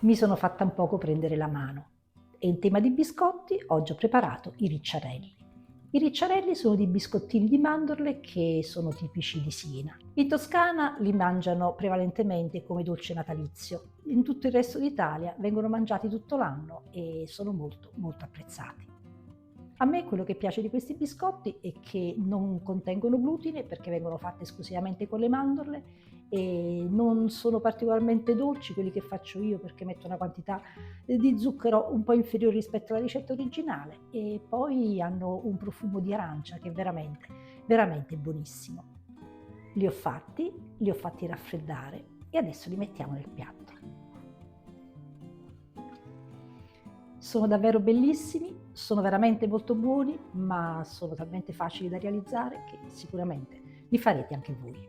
Mi sono fatta un poco prendere la mano e in tema di biscotti oggi ho preparato i ricciarelli. I ricciarelli sono dei biscottini di mandorle che sono tipici di Siena. In Toscana li mangiano prevalentemente come dolce natalizio. In tutto il resto d'Italia vengono mangiati tutto l'anno e sono molto apprezzati. A me quello che piace di questi biscotti è che non contengono glutine perché vengono fatti esclusivamente con le mandorle e non sono particolarmente dolci quelli che faccio io perché metto una quantità di zucchero un po' inferiore rispetto alla ricetta originale e poi hanno un profumo di arancia che è veramente buonissimo. Li ho fatti raffreddare e adesso li mettiamo nel piatto. Sono davvero bellissimi, sono veramente molto buoni, ma sono talmente facili da realizzare che sicuramente li farete anche voi.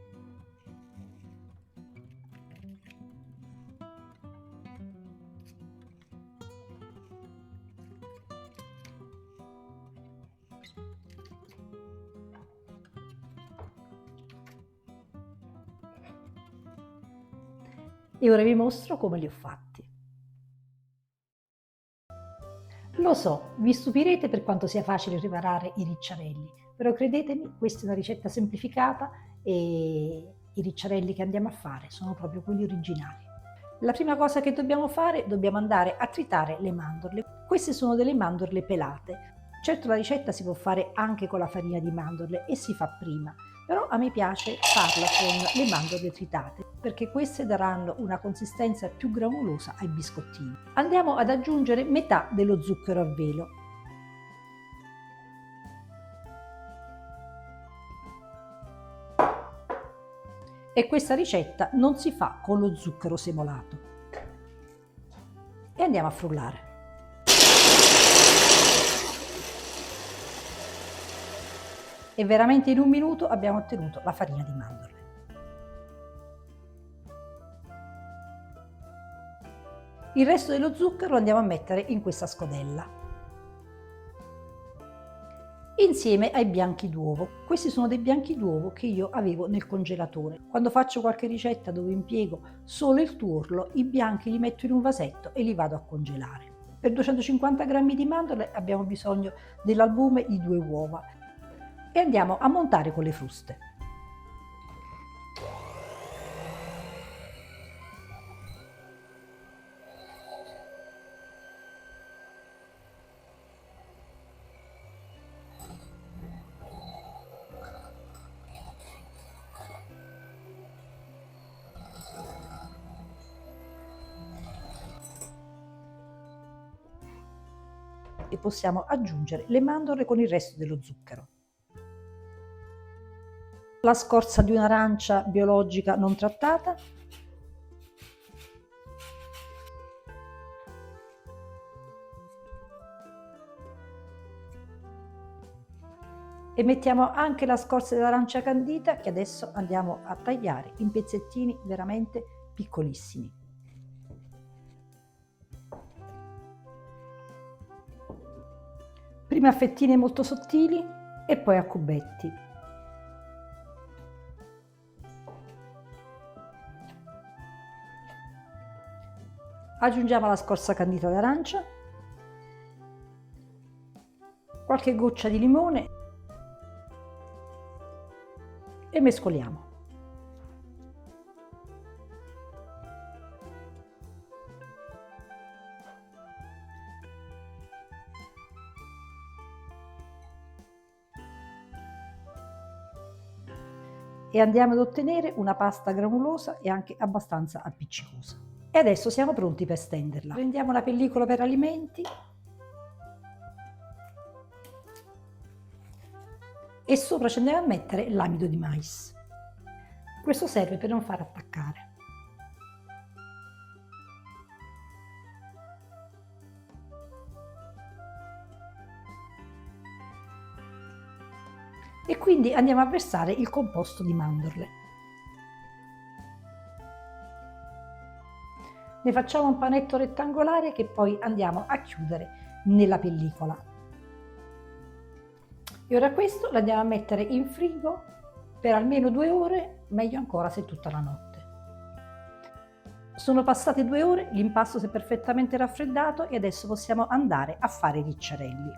E ora vi mostro come li ho fatti. Lo so, vi stupirete per quanto sia facile preparare i ricciarelli, però credetemi, questa è una ricetta semplificata e i ricciarelli che andiamo a fare sono proprio quelli originali. La prima cosa che dobbiamo fare, dobbiamo andare a tritare le mandorle. Queste sono delle mandorle pelate. Certo la ricetta si può fare anche con la farina di mandorle e si fa prima, però a me piace farla con le mandorle tritate perché queste daranno una consistenza più granulosa ai biscottini. Andiamo ad aggiungere metà dello zucchero a velo. E questa ricetta non si fa con lo zucchero semolato. E andiamo a frullare. E veramente in un minuto abbiamo ottenuto la farina di mandorle. Il resto dello zucchero lo andiamo a mettere in questa scodella insieme ai bianchi d'uovo. Questi sono dei bianchi d'uovo che io avevo nel congelatore. Quando faccio qualche ricetta dove impiego solo il tuorlo, i bianchi li metto in un vasetto e li vado a congelare. Per 250 g di mandorle abbiamo bisogno dell'albume di 2 uova e andiamo a montare con le fruste. E possiamo aggiungere le mandorle con il resto dello zucchero. La scorza di un'arancia biologica non trattata e mettiamo anche la scorza dell'arancia candita che adesso andiamo a tagliare in pezzettini veramente piccolissimi. Prima a fettine molto sottili e poi a cubetti. Aggiungiamo la scorza candita d'arancia, qualche goccia di limone e mescoliamo. E andiamo ad ottenere una pasta granulosa e anche abbastanza appiccicosa. E adesso siamo pronti per stenderla. Prendiamo la pellicola per alimenti e sopra ci andiamo a mettere l'amido di mais. Questo serve per non far attaccare. E quindi andiamo a versare il composto di mandorle. Ne facciamo un panetto rettangolare che poi andiamo a chiudere nella pellicola. E ora questo lo andiamo a mettere in frigo per almeno 2 ore, meglio ancora se tutta la notte. Sono passate 2 ore, l'impasto si è perfettamente raffreddato e adesso possiamo andare a fare i ricciarelli.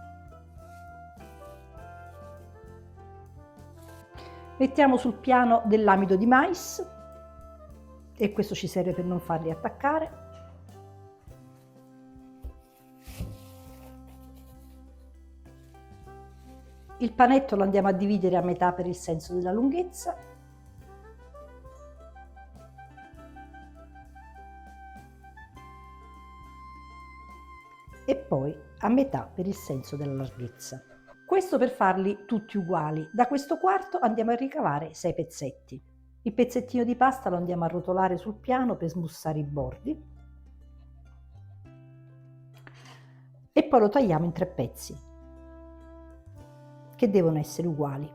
Mettiamo sul piano dell'amido di mais e questo ci serve per non farli attaccare. Il panetto lo andiamo a dividere a metà per il senso della lunghezza. E poi a metà per il senso della larghezza. Questo per farli tutti uguali. Da questo quarto andiamo a ricavare 6 pezzetti. Il pezzettino di pasta lo andiamo a rotolare sul piano per smussare i bordi. E poi lo tagliamo in 3 pezzi, che devono essere uguali.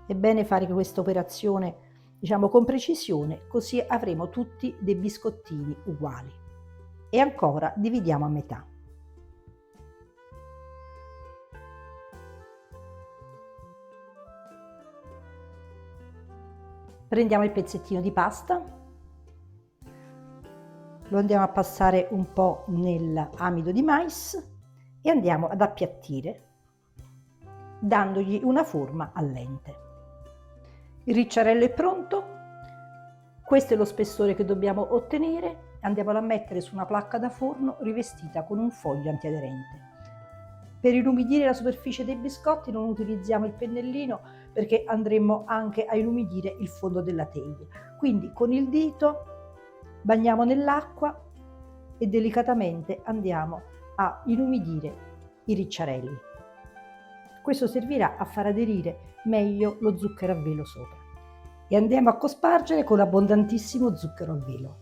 È bene fare questa operazione, diciamo, con precisione, così avremo tutti dei biscottini uguali. E ancora dividiamo a metà. Prendiamo il pezzettino di pasta, lo andiamo a passare un po' nell'amido di mais e andiamo ad appiattire, dandogli una forma a lente. Il ricciarello è pronto, questo è lo spessore che dobbiamo ottenere, andiamolo a mettere su una placca da forno rivestita con un foglio antiaderente. Per inumidire la superficie dei biscotti non utilizziamo il pennellino perché andremo anche a inumidire il fondo della teglia. Quindi con il dito bagniamo nell'acqua e delicatamente andiamo a inumidire i ricciarelli. Questo servirà a far aderire meglio lo zucchero a velo sopra. E andiamo a cospargere con abbondantissimo zucchero a velo.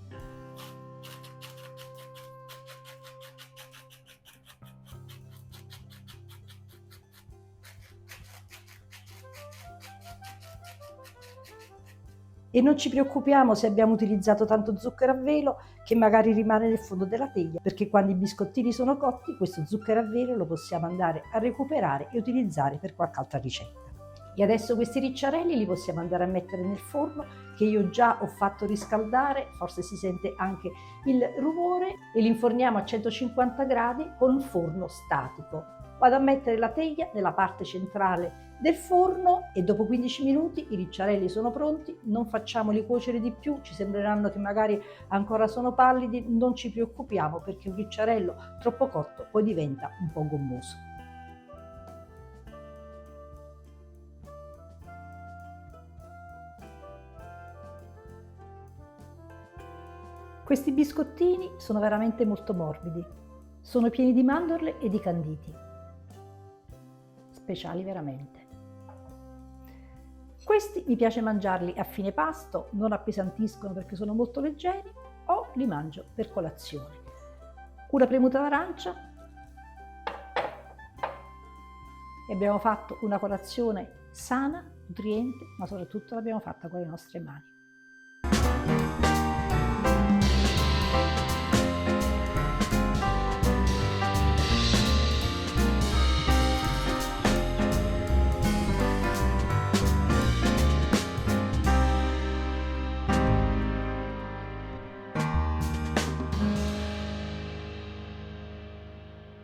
E non ci preoccupiamo se abbiamo utilizzato tanto zucchero a velo che magari rimane nel fondo della teglia, perché quando i biscottini sono cotti questo zucchero a velo lo possiamo andare a recuperare e utilizzare per qualche altra ricetta. E adesso questi ricciarelli li possiamo andare a mettere nel forno che io già ho fatto riscaldare, forse si sente anche il rumore, e li inforniamo a 150 gradi con un forno statico. Vado a mettere la teglia nella parte centrale del forno e dopo 15 minuti i ricciarelli sono pronti. Non facciamoli cuocere di più, ci sembreranno che magari ancora sono pallidi, non ci preoccupiamo perché un ricciarello troppo cotto poi diventa un po' gommoso. Questi biscottini sono veramente molto morbidi, sono pieni di mandorle e di canditi, speciali veramente. Questi mi piace mangiarli a fine pasto, non appesantiscono perché sono molto leggeri, o li mangio per colazione. Una premuta d'arancia e abbiamo fatto una colazione sana, nutriente, ma soprattutto l'abbiamo fatta con le nostre mani.